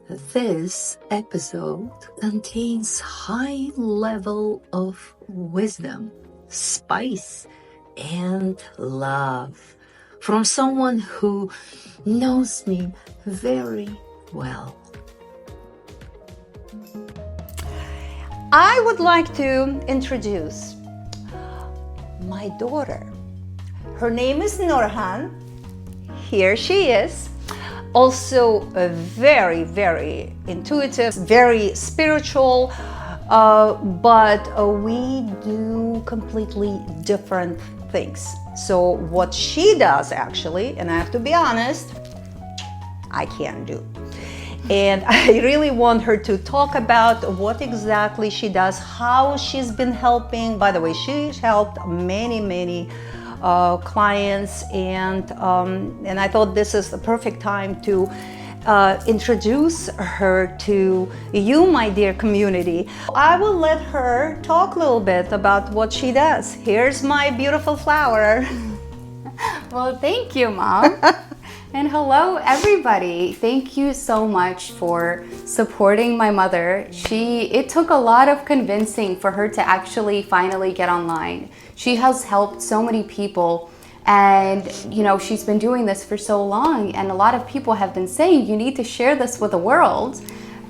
This episode contains high level of wisdom, spice, and love from someone who knows me very well. I would like to introduce my daughter. Her name is Norhan. Here she is. Also very, very intuitive, very spiritual, but we do completely different things. So what she does actually, and I have to be honest, I can't do. And I really want her to talk about what exactly she does, how she's been helping. By the way, she's helped many clients, and I thought this is the perfect time to introduce her to you, my dear community. I will let her talk a little bit about what she does. Here's my beautiful flower. Well, thank you, Mom. And hello, everybody. Thank you so much for supporting my mother. It took a lot of convincing for her to actually finally get online. She has helped so many people, and she's been doing this for so long, and a lot of people have been saying you need to share this with the world.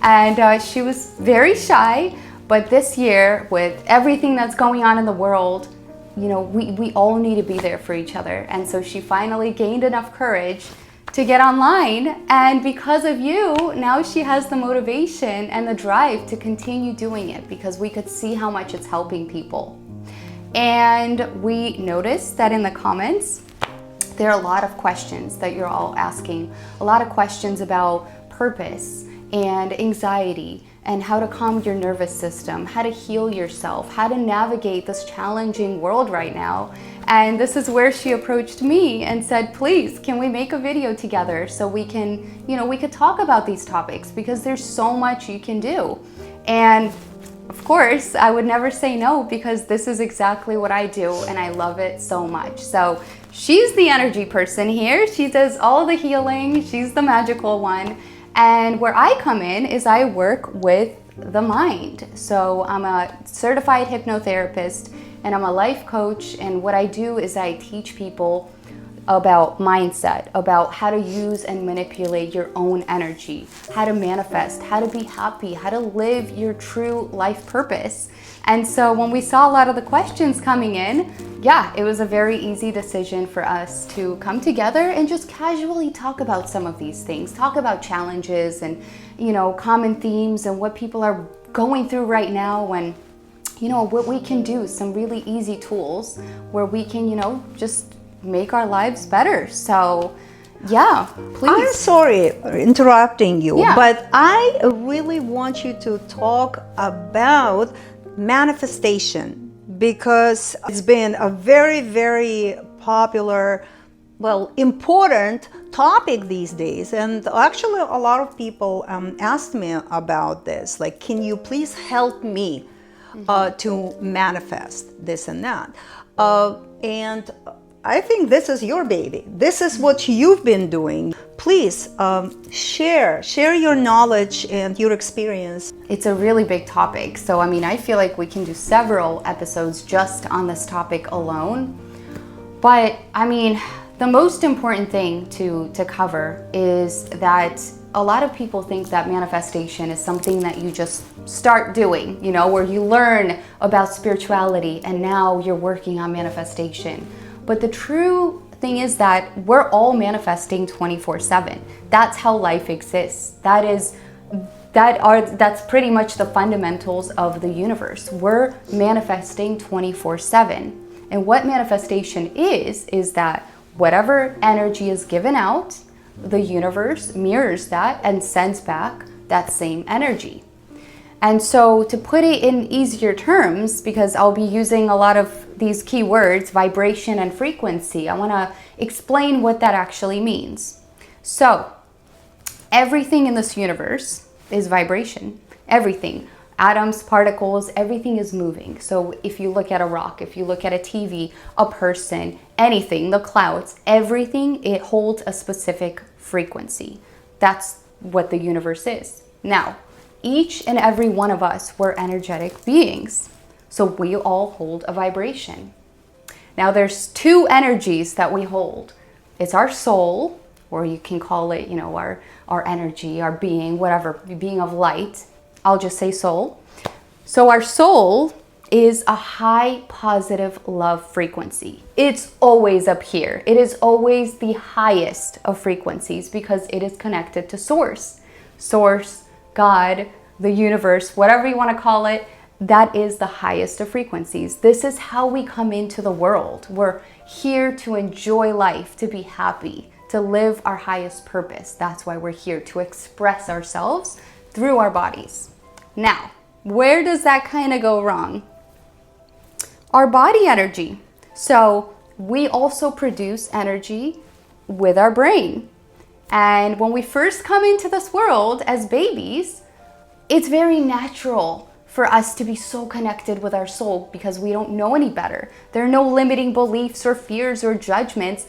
And she was very shy, but this year, with everything that's going on in the world, we all need to be there for each other. And so she finally gained enough courage to get online, and because of you, now she has the motivation and the drive to continue doing it, because we could see how much it's helping people. And we noticed that in the comments there are a lot of questions that you're all asking, a lot of questions about purpose and anxiety and how to calm your nervous system, how to heal yourself, how to navigate this challenging world right now. And this is where she approached me and said, please, can we make a video together so we can, we could talk about these topics, because there's so much you can do. And of course, I would never say no, because this is exactly what I do and I love it so much. So she's the energy person here. She does all the healing. She's the magical one. And where I come in is I work with the mind. So I'm a certified hypnotherapist and I'm a life coach. And what I do is I teach people about mindset, about how to use and manipulate your own energy, how to manifest, how to be happy, how to live your true life purpose. And so when we saw a lot of the questions coming in, it was a very easy decision for us to come together and just casually talk about some of these things, talk about challenges and, common themes and what people are going through right now, and what we can do, some really easy tools where we can, just make our lives better. So please. I'm sorry for interrupting you, but I really want you to talk about manifestation, because it's been a very, very popular, important topic these days. And actually a lot of people asked me about this, like, can you please help me to manifest this and that? And I think this is your baby. This is what you've been doing. Please share your knowledge and your experience. It's a really big topic. So, I feel like we can do several episodes just on this topic alone. But, the most important thing to cover is that a lot of people think that manifestation is something that you just start doing, where you learn about spirituality and now you're working on manifestation. But the true thing is that we're all manifesting 24/7. That's how life exists. That's pretty much the fundamentals of the universe. We're manifesting 24/7. And what manifestation is that whatever energy is given out, the universe mirrors that and sends back that same energy. And so to put it in easier terms, because I'll be using a lot of these keywords, vibration and frequency, I want to explain what that actually means. So everything in this universe is vibration. Everything. Atoms, particles, everything is moving. So if you look at a rock, if you look at a TV, a person, anything, the clouds, everything, it holds a specific frequency. That's what the universe is. Now, each and every one of us, we're energetic beings. So we all hold a vibration. Now, there's two energies that we hold. It's our soul, or you can call it, our energy, our being, whatever, being of light. I'll just say soul. So our soul is a high positive love frequency. It's always up here. It is always the highest of frequencies because it is connected to source. Source, God, the universe, whatever you want to call it, that is the highest of frequencies. This is how we come into the world. We're here to enjoy life, to be happy, to live our highest purpose. That's why we're here, to express ourselves through our bodies. Now, where does that kind of go wrong? Our body energy. So we also produce energy with our brain. And when we first come into this world as babies, it's very natural for us to be so connected with our soul because we don't know any better. There are no limiting beliefs or fears or judgments.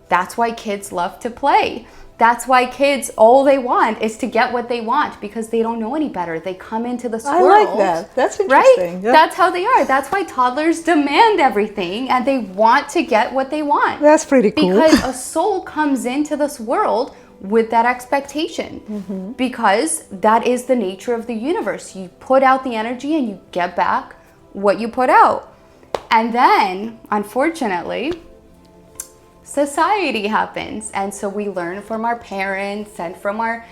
That's why kids love to play. That's why kids, all they want is to get what they want because they don't know any better. They come into this world. I like that. That's interesting. Right? Yeah. That's how they are. That's why toddlers demand everything and they want to get what they want. That's pretty cool. Because a soul comes into this world with that expectation because that is the nature of the universe. You put out the energy and you get back what you put out. And then, unfortunately, society happens. And so we learn from our parents and from our,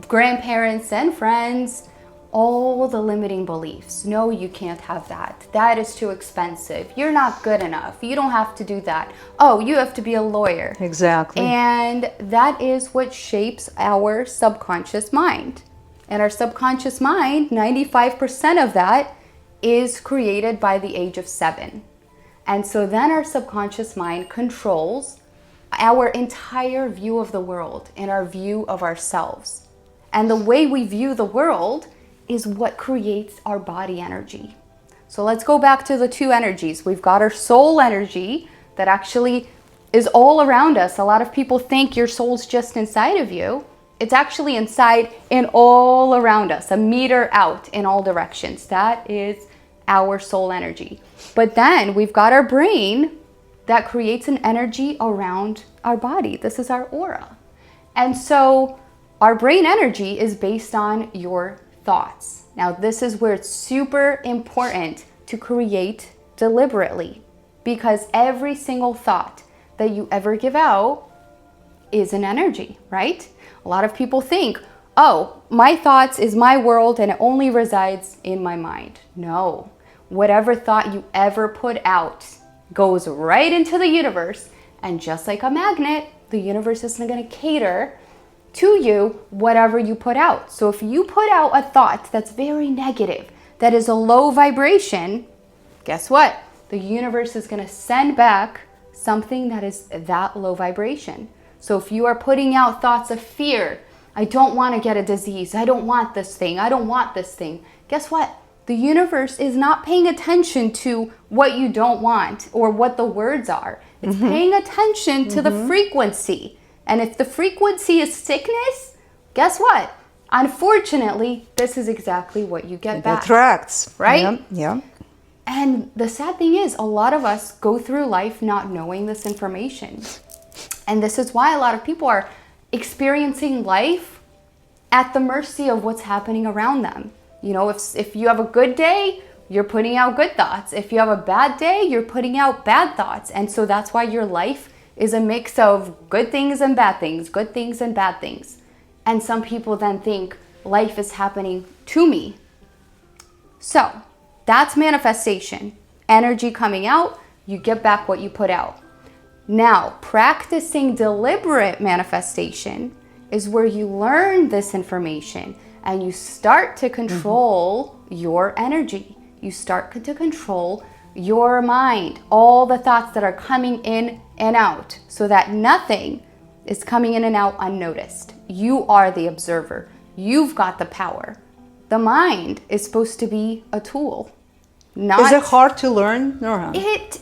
grandparents and friends, all the limiting beliefs. No, you can't have that. That is too expensive. You're not good enough. You don't have to do that. Oh, you have to be a lawyer. Exactly. And that is what shapes our subconscious mind. And our subconscious mind, 95% of that is created by the age of 7. And so then our subconscious mind controls our entire view of the world and our view of ourselves. And the way we view the world is what creates our body energy. So let's go back to the two energies. We've got our soul energy that actually is all around us. A lot of people think your soul's just inside of you. It's actually inside and all around us, a meter out in all directions. That is our soul energy. But then we've got our brain that creates an energy around our body. This is our aura. And so our brain energy is based on your thoughts. Now, this is where it's super important to create deliberately because every single thought that you ever give out is an energy, right? A lot of people think, oh, my thoughts is my world and it only resides in my mind. No. Whatever thought you ever put out goes right into the universe. And just like a magnet, the universe is going to cater to you whatever you put out. So if you put out a thought that's very negative, that is a low vibration, guess what? The universe is going to send back something that is that low vibration. So if you are putting out thoughts of fear, I don't want to get a disease, I don't want this thing, I don't want this thing, guess what? The universe is not paying attention to what you don't want or what the words are. It's paying attention to the frequency. And if the frequency is sickness, guess what? Unfortunately, this is exactly what you get back. It attracts. Right? Yeah. And the sad thing is, a lot of us go through life not knowing this information. And this is why a lot of people are experiencing life at the mercy of what's happening around them. If you have a good day, you're putting out good thoughts. If you have a bad day, you're putting out bad thoughts. And so that's why your life is a mix of good things and bad things, good things and bad things. And some people then think life is happening to me. So that's manifestation. Energy coming out, you get back what you put out. Now, practicing deliberate manifestation is where you learn this information and you start to control your energy. You start to control your mind, all the thoughts that are coming in and out, so that nothing is coming in and out unnoticed. You are the observer. You've got the power. The mind is supposed to be a tool. Is it hard to learn, Norhan? It,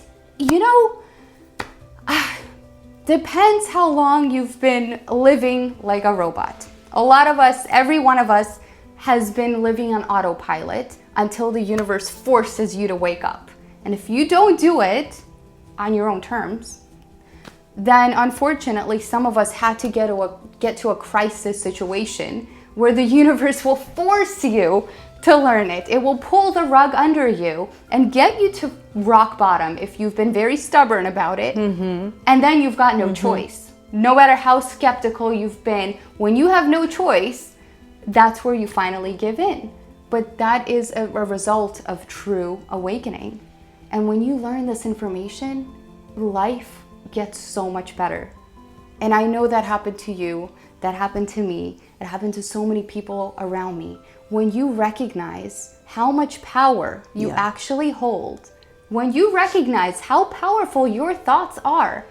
depends how long you've been living like a robot. A lot of us, every one of us, has been living on autopilot until the universe forces you to wake up. And if you don't do it on your own terms, then unfortunately some of us had to get to a crisis situation where the universe will force you to learn it. It will pull the rug under you and get you to rock bottom if you've been very stubborn about it. And then you've got no choice. No matter how skeptical you've been, when you have no choice, that's where you finally give in. But that is a result of true awakening. And when you learn this information, life gets so much better. And I know that happened to you, that happened to me, it happened to so many people around me. When you recognize how much power you actually hold, when you recognize how powerful your thoughts are,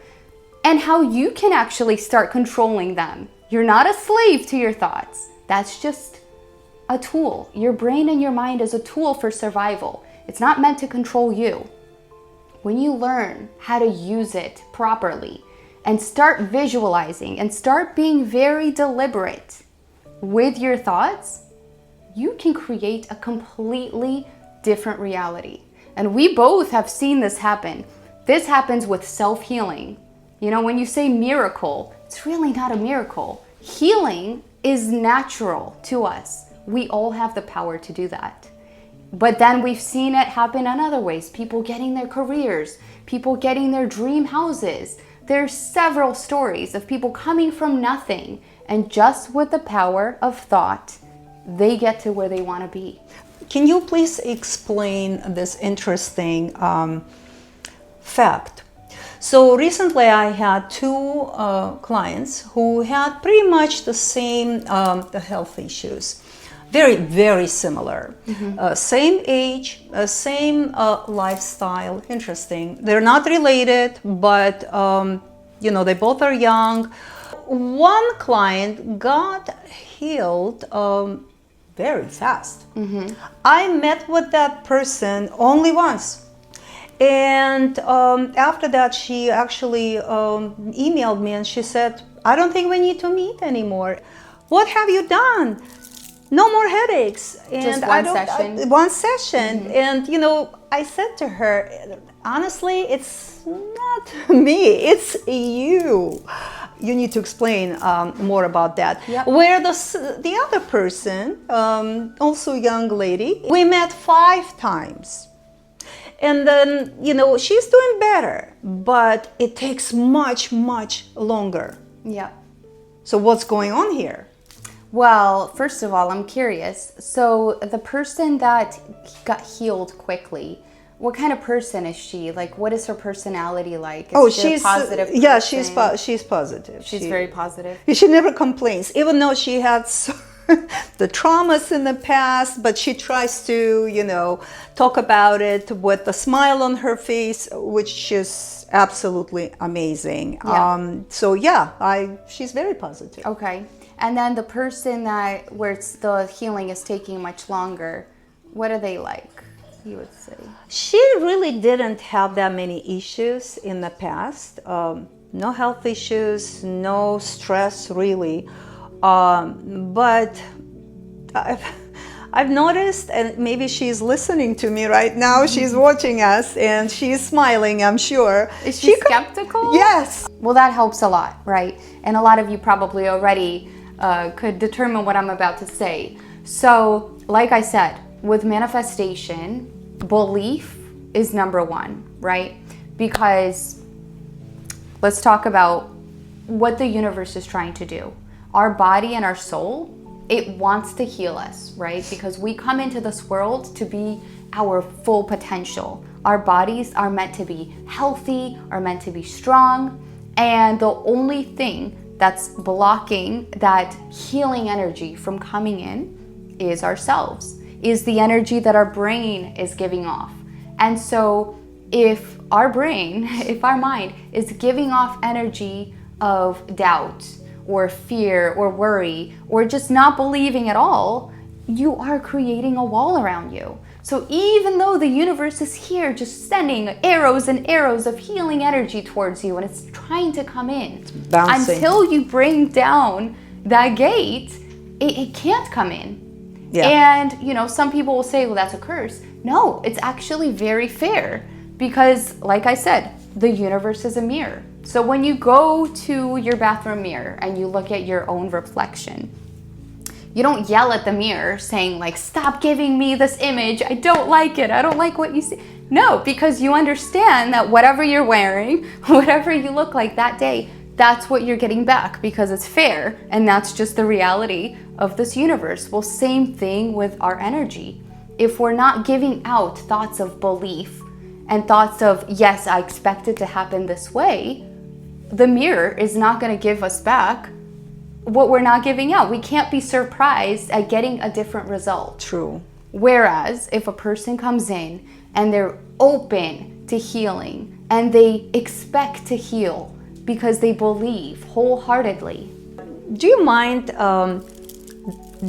and how you can actually start controlling them. You're not a slave to your thoughts. That's just a tool. Your brain and your mind is a tool for survival. It's not meant to control you. When you learn how to use it properly and start visualizing and start being very deliberate with your thoughts, you can create a completely different reality. And we both have seen this happen. This happens with self-healing. You know, when you say miracle, it's really not a miracle. Healing is natural to us. We all have the power to do that. But then we've seen it happen in other ways. People getting their careers, people getting their dream houses. There's several stories of people coming from nothing, and just with the power of thought, they get to where they want to be. Can you please explain this interesting fact? So recently I had two clients who had pretty much the same health issues. Very, very similar. Same age, same lifestyle. Interesting. They're not related, but you know, they both are young. One client got healed very fast. I met with that person only once. And after that, she actually emailed me and she said, I don't think we need to meet anymore. What have you done? No more headaches. And Just one session? One session. And, you know, I said to her, honestly, it's not me, it's you. You need to explain more about that. Yep. Where the other person, also a young lady, we met 5 times. And then, you know, she's doing better, but it takes much, much longer. Yeah. So what's going on here? Well, first of all, I'm curious. So the person that got healed quickly, what kind of person is she? Like, what is her personality like? Is she she's a positive person? Yeah, she's positive. She's very positive. She never complains, even though she had the traumas in the past, but she tries to, you know, talk about it with a smile on her face, which is absolutely amazing. Yeah. So yeah, she's very positive. Okay. And then the person where the healing is taking much longer, what are they like, you would say? She really didn't have that many issues in the past. No health issues, no stress really. But I've noticed, and maybe she's listening to me right now, she's watching us and she's smiling, I'm sure. Is she skeptical? Yes. Well, that helps a lot, right? And a lot of you probably already could determine what I'm about to say. So, like I said, with manifestation, belief is number one, right? Because let's talk about what the universe is trying to do. Our body and our soul, it wants to heal us, right? Because we come into this world to be our full potential. Our bodies are meant to be healthy, are meant to be strong, and the only thing that's blocking that healing energy from coming in is ourselves, is the energy that our brain is giving off. And so if our brain, if our mind is giving off energy of doubt, or fear, or worry, or just not believing at all, you are creating a wall around you. So even though the universe is here just sending arrows and arrows of healing energy towards you, and it's trying to come in, bouncing. until you bring down that gate, it can't come in. Yeah. And, you know, some people will say, well, that's a curse. No, it's actually very fair because, like I said, the universe is a mirror. So when you go to your bathroom mirror and you look at your own reflection, you don't yell at the mirror saying like, stop giving me this image. I don't like it. I don't like what you see. No, because you understand that whatever you're wearing, whatever you look like that day, that's what you're getting back because it's fair. And that's just the reality of this universe. Well, same thing with our energy. If we're not giving out thoughts of belief and thoughts of, yes, I expect it to happen this way, the mirror is not going to give us back what we're not giving out. We can't be surprised at getting a different result. True. Whereas if a person comes in and they're open to healing and they expect to heal because they believe wholeheartedly. Do you mind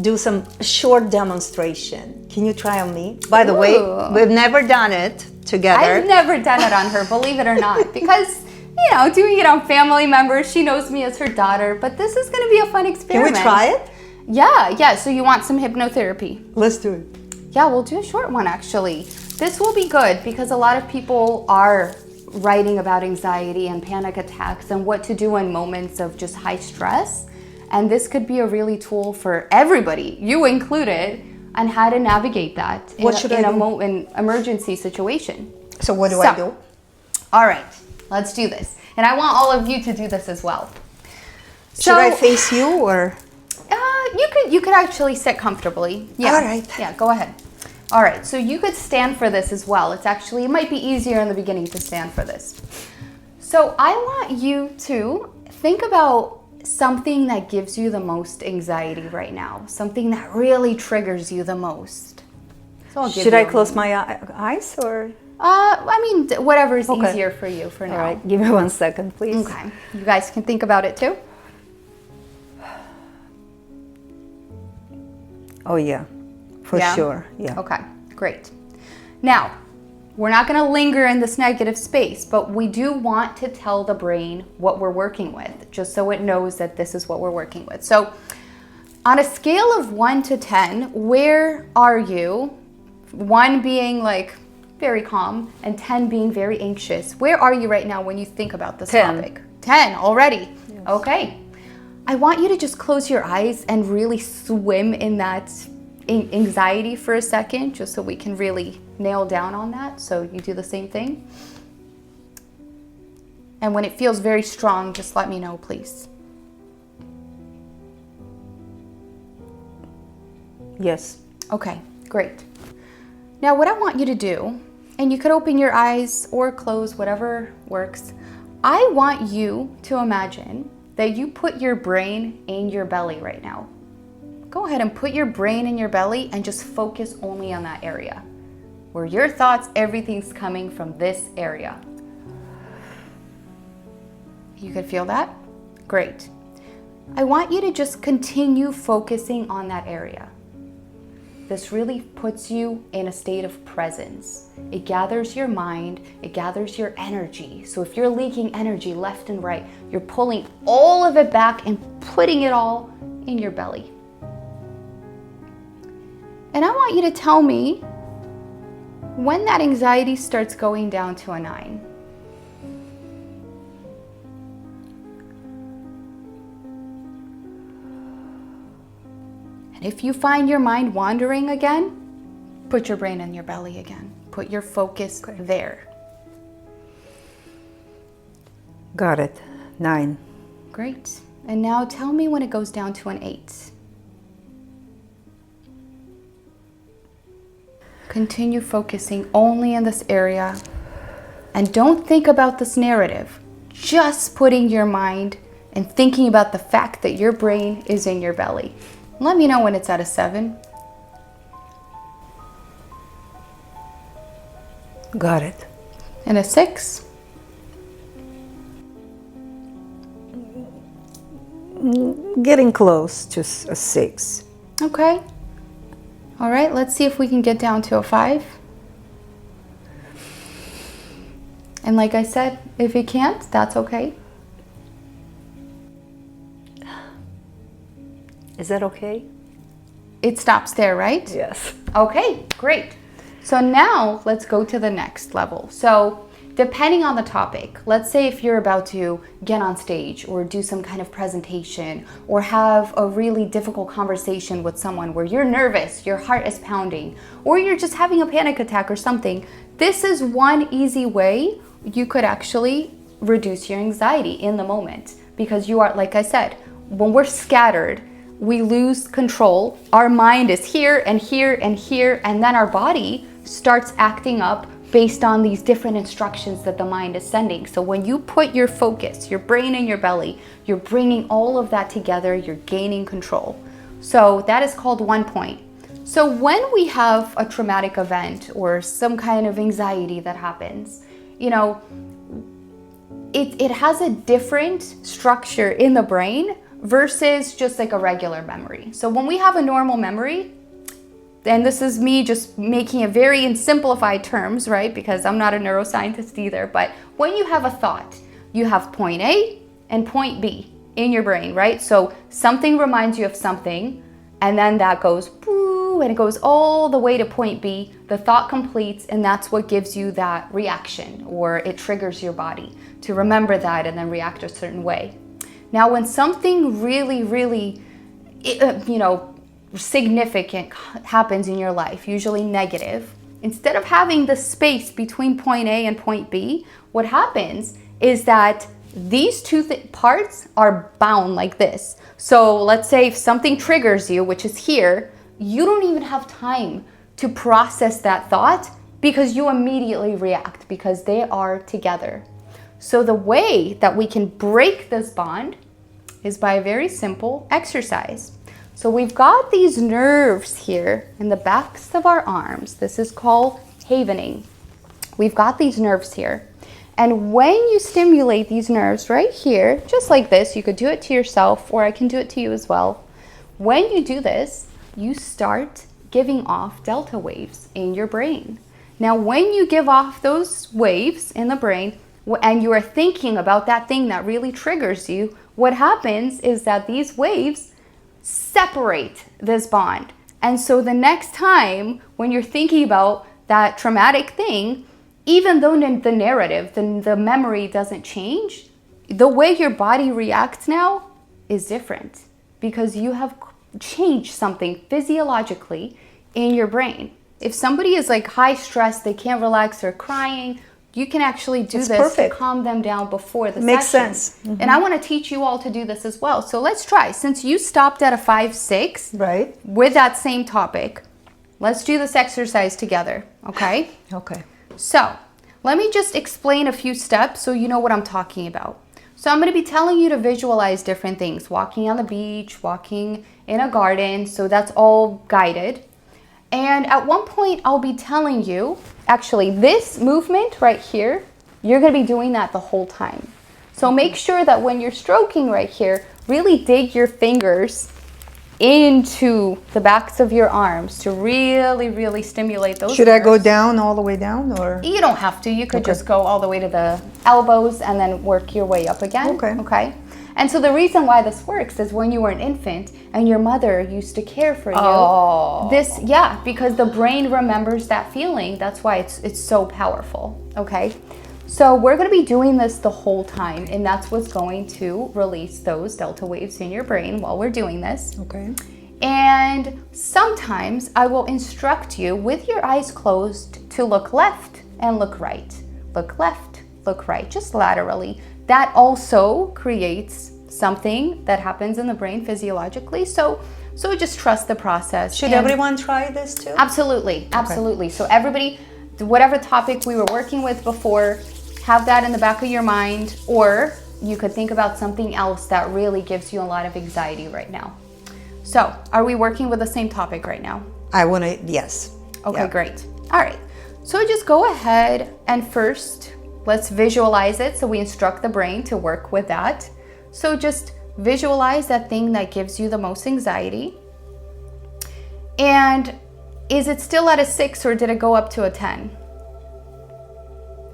do some short demonstration? Can you try on me? By the way, Ooh. we've never done it together. I've never done it on her, believe it or not, because, you know, doing it on family members, she knows me as her daughter, but this is going to be a fun Can experiment. we try it? Yeah. So you want some hypnotherapy? Let's do it. Yeah, we'll do a short one actually. This will be good because a lot of people are writing about anxiety and panic attacks and what to do in moments of just high stress. And this could be a really tool for everybody, you included, on how to navigate that in an emergency situation. So what do I do? All right, let's do this. And I want all of you to do this as well. Should I face you or? You could actually sit comfortably. Yeah. All right. Yeah, go ahead. All right, so you could stand for this as well. It might be easier in the beginning to stand for this. So I want you to think about something that gives you the most anxiety right now, something that really triggers you the most. So I'll give Should you I a close moment. my eyes or? I mean, whatever is Okay. easier for you for now. All right, give me 1 second, please. Okay, you guys can think about it too. Oh yeah, for Yeah? sure. Yeah. Okay, great. Now, we're not going to linger in this negative space, but we do want to tell the brain what we're working with, just so it knows that this is what we're working with. So, on a scale of 1 to 10, where are you? 1 being like very calm and 10 being very anxious. Where are you right now when you think about this 10. topic? 10 already. Yes. Okay. I want you to just close your eyes and really swim in that anxiety for a second, just so we can really nail down on that. So you do the same thing. And when it feels very strong, just let me know, please. Yes. Okay, great. Now what I want you to do, and you could open your eyes or close, whatever works. I want you to imagine that you put your brain in your belly right now. Go ahead and put your brain in your belly and just focus only on that area. Where your thoughts, everything's coming from this area. You could feel that? Great. I want you to just continue focusing on that area. This really puts you in a state of presence. It gathers your mind, it gathers your energy. So if you're leaking energy left and right, you're pulling all of it back and putting it all in your belly. And I want you to tell me when that anxiety starts going down to a 9. And if you find your mind wandering again, put your brain in your belly again. Put your focus there. Got it. 9. Great. And now tell me when it goes down to an 8. Continue focusing only in this area. And don't think about this narrative. Just putting your mind and thinking about the fact that your brain is in your belly. Let me know when it's at a 7. Got it. And a 6. Getting close to a 6. Okay. All right, let's see if we can get down to a 5. And like I said, if you can't, that's okay. Is that okay? It stops there, right? Yes. Okay, great. So now let's go to the next level. So depending on the topic, let's say if you're about to get on stage or do some kind of presentation or have a really difficult conversation with someone where you're nervous, your heart is pounding, or you're just having a panic attack or something, this is one easy way you could actually reduce your anxiety in the moment. Because you are, like I said, when we're scattered, we lose control. Our mind is here and here and here, and then our body starts acting up based on these different instructions that the mind is sending. So when you put your focus, your brain in your belly, you're bringing all of that together, you're gaining control. So that is called 1 point. So when we have a traumatic event or some kind of anxiety that happens, you know, it has a different structure in the brain versus just like a regular memory. So when we have a normal memory, and this is me just making it very in simplified terms, right? Because I'm not a neuroscientist either, but when you have a thought, you have point A and point B in your brain, right? So something reminds you of something, and then that goes boo, and it goes all the way to point B. The thought completes, and that's what gives you that reaction, or it triggers your body to remember that and then react a certain way. Now, when something really, really, significant happens in your life, usually negative, instead of having the space between point A and point B, what happens is that these two parts are bound like this. So let's say if something triggers you, which is here, you don't even have time to process that thought because you immediately react because they are together. So the way that we can break this bond is by a very simple exercise. So we've got these nerves here in the backs of our arms. This is called havening. We've got these nerves here. And when you stimulate these nerves right here, just like this, you could do it to yourself or I can do it to you as well. When you do this, you start giving off delta waves in your brain. Now, when you give off those waves in the brain and you are thinking about that thing that really triggers you, what happens is that these waves separate this bond. And so the next time when you're thinking about that traumatic thing, even though the narrative, the memory doesn't change, the way your body reacts now is different because you have changed something physiologically in your brain. If somebody is like high stress, they can't relax, they're crying, you can actually do this to calm them down before the Makes session. sense. Mm-hmm. And I want to teach you all to do this as well. So let's try. Since you stopped at a 5-6 right, with that same topic, let's do this exercise together, okay? Okay. So let me just explain a few steps so you know what I'm talking about. So I'm going to be telling you to visualize different things, walking on the beach, walking in a garden. So that's all guided. And at one point I'll be telling you, actually this movement right here, you're going to be doing that the whole time. So make sure that when you're stroking right here, really dig your fingers into the backs of your arms to really, really stimulate those Should nerves. I go down, all the way down, or? You don't have to. You could just go all the way to the elbows and then work your way up again. Okay. And so the reason why this works is when you were an infant and your mother used to care for you. Oh. Because the brain remembers that feeling. That's why it's so powerful. Okay. So we're going to be doing this the whole time, and that's what's going to release those delta waves in your brain while we're doing this. Okay. And sometimes I will instruct you with your eyes closed to look left and look right. Look left, look right, just laterally. That also creates something that happens in the brain physiologically. So just trust the process. Should everyone try this too? Absolutely, absolutely. So everybody, whatever topic we were working with before, have that in the back of your mind, or you could think about something else that really gives you a lot of anxiety right now. So are we working with the same topic right now? I want to, yes. Okay, Yeah. great. All right. So just go ahead and first, let's visualize it. So we instruct the brain to work with that. So just visualize that thing that gives you the most anxiety. And is it still at a 6 or did it go up to a 10?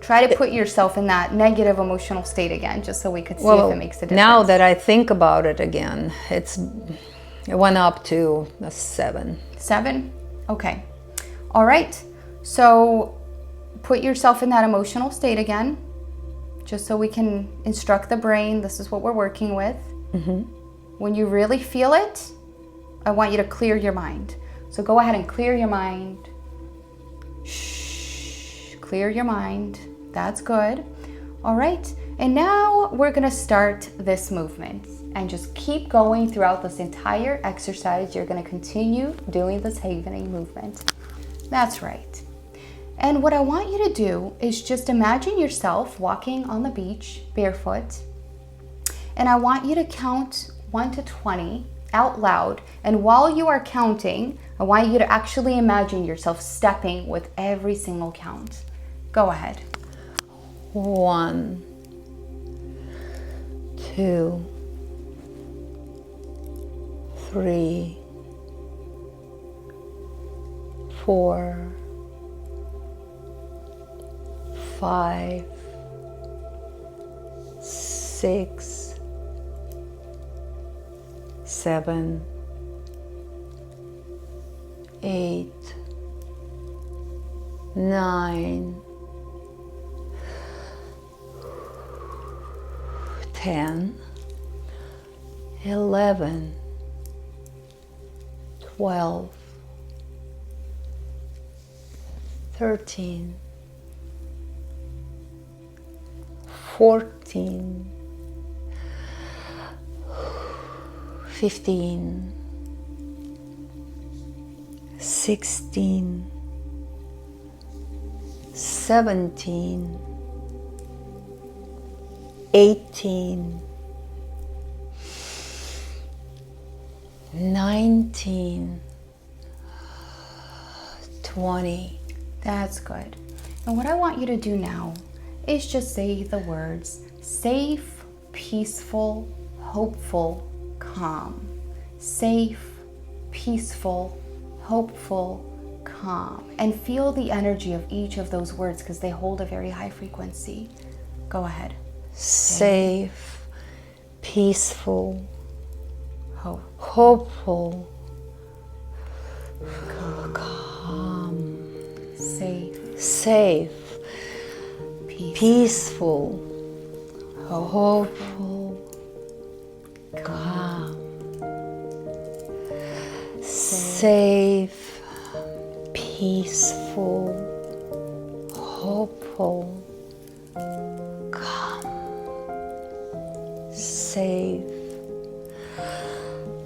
Try to put yourself in that negative emotional state again, just so we could see if it makes a difference. Now that I think about it again, It went up to a 7. 7? Okay. All right. So put yourself in that emotional state again, just so we can instruct the brain. This is what we're working with. When you really feel it, I want you to clear your mind. So go ahead and clear your mind. Shh. Clear your mind. That's good. All right. And now we're going to start this movement and just keep going throughout this entire exercise. You're going to continue doing this havening movement. That's right. And what I want you to do is just imagine yourself walking on the beach barefoot. And I want you to count 1 to 20 out loud. And while you are counting, I want you to actually imagine yourself stepping with every single count. Go ahead. 1, 2, 3, 4, 5, 6, 7, 8, 9, 10, 11, 12, 13, 14, 15, 16, 17, 18, 19, 20. That's good. And what I want you to do now is just say the words safe, peaceful, hopeful, calm. Safe, peaceful, hopeful, calm. And feel the energy of each of those words because they hold a very high frequency. Go ahead. Safe, peaceful, hopeful, calm, safe, peaceful, hopeful, calm, safe, peaceful, hopeful, calm, safe,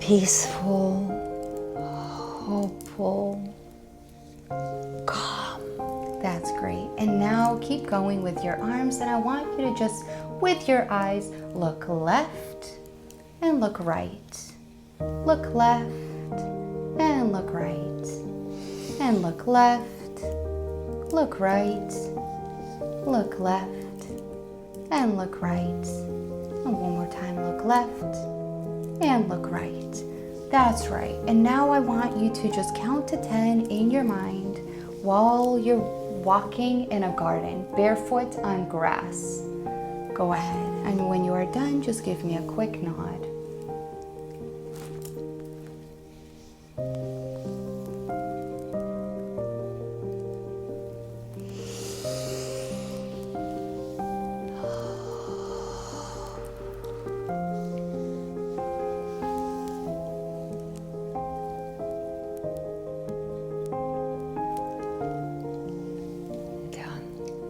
peaceful, hopeful, calm. That's great. And now keep going with your arms, and I want you to just, with your eyes, look left and look right. Look left and look right. And look left, look right, look left, and look right. And one more time, look left and look right. That's right. And now I want you to just count to 10 in your mind while you're walking in a garden, barefoot on grass. Go ahead. And when you are done, just give me a quick nod.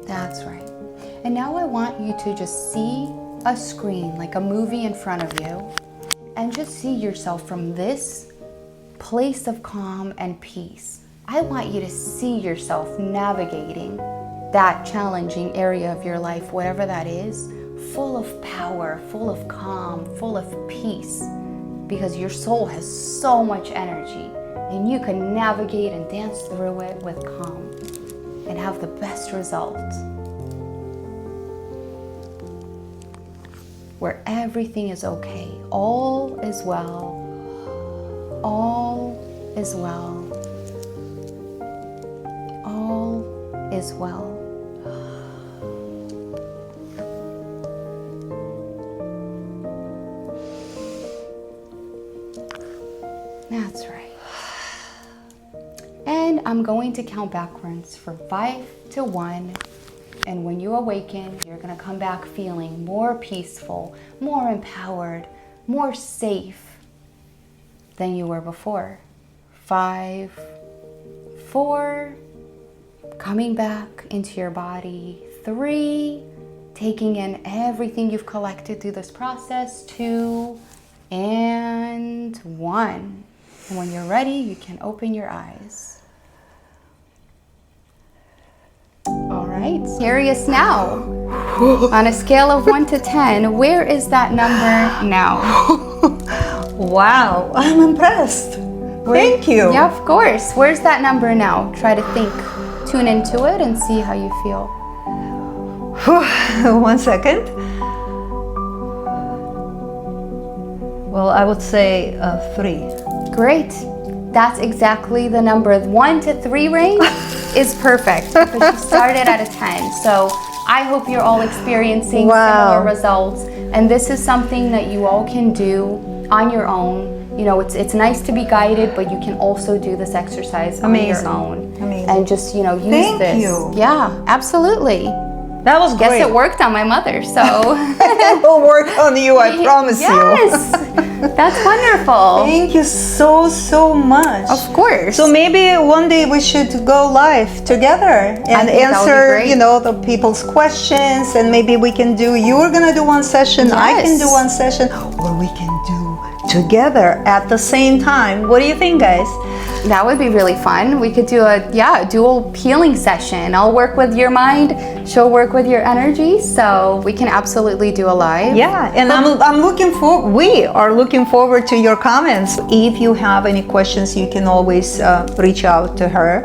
That's right. And now I want you to just see a screen, like a movie in front of you, and just see yourself from this place of calm and peace. I want you to see yourself navigating that challenging area of your life, whatever that is, full of power, full of calm, full of peace, because your soul has so much energy and you can navigate and dance through it with calm and have the best result, where everything is okay. All is well. All is well. All is well. And I'm going to count backwards from 5 to 1. And when you awaken, you're going to come back feeling more peaceful, more empowered, more safe than you were before. 5, 4, coming back into your body. 3, taking in everything you've collected through this process. 2, and 1. And when you're ready, you can open your eyes. All right, curious now. On a scale of 1 to 10, where is that number now? Wow, I'm impressed. Thank you. Yeah, of course. Where's that number now? Try to think. Tune into it and see how you feel. 1 second. Well, I would say 3. Great. That's exactly the number. 1 to 3 range is perfect because you started at a 10. So I hope you're all experiencing similar results. And this is something that you all can do on your own. You know, it's nice to be guided, but you can also do this exercise on your own. Amazing. And just, you know, use Thank this. you. Yeah, absolutely. That was great. Guess it worked on my mother, so. It will work on you, I promise you. Yes, that's wonderful. Thank you so much. Of course. So maybe one day we should go live together and answer, you know, the people's questions, and maybe we can do, you're gonna do one session, I can do one session, or we can do together at the same time. What do you think, guys? That would be really fun. We could do a dual healing session. I'll work with your mind, she'll work with your energy, so we can absolutely do a live. Yeah, and we are looking forward to your comments. If you have any questions, you can always reach out to her.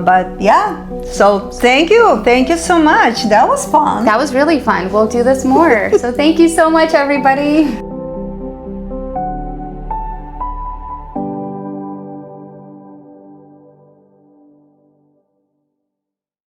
But yeah, so thank you so much. That was fun. That was really fun. We'll do this more. So thank you so much, everybody.